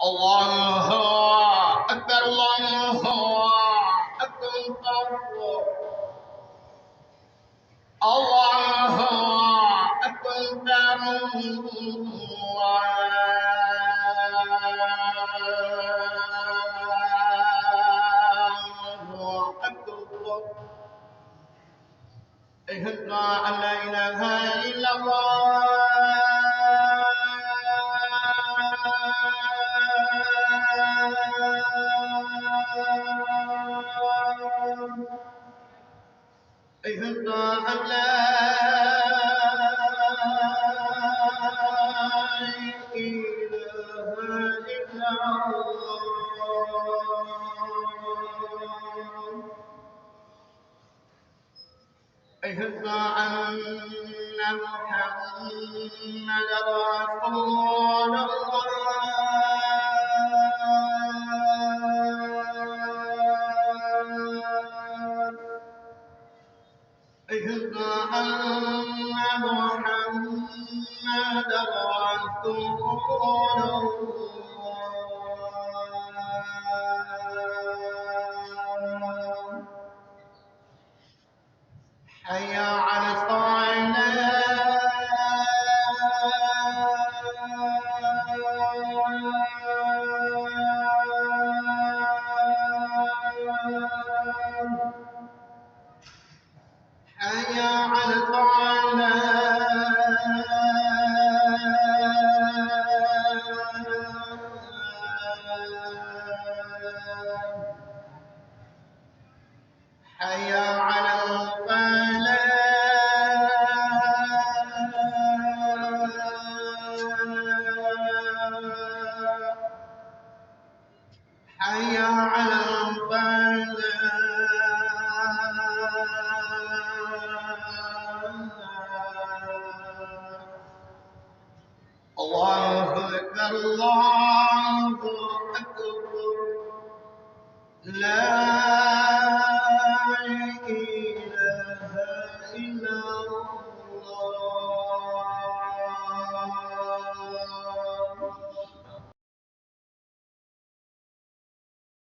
الله أكبر الله أكبر الله أكبر الله أكبر أشهد أن لا إله إلا الله أشهد أن لا إله إلا الله أشهد أن محمدا رسول الله أشهد أن محمدا رسول الله حي على الصلاة حي على الصلاة حي على الفلاح حي على الفلاح الله أكبر الله أكبر لا إله إلا الله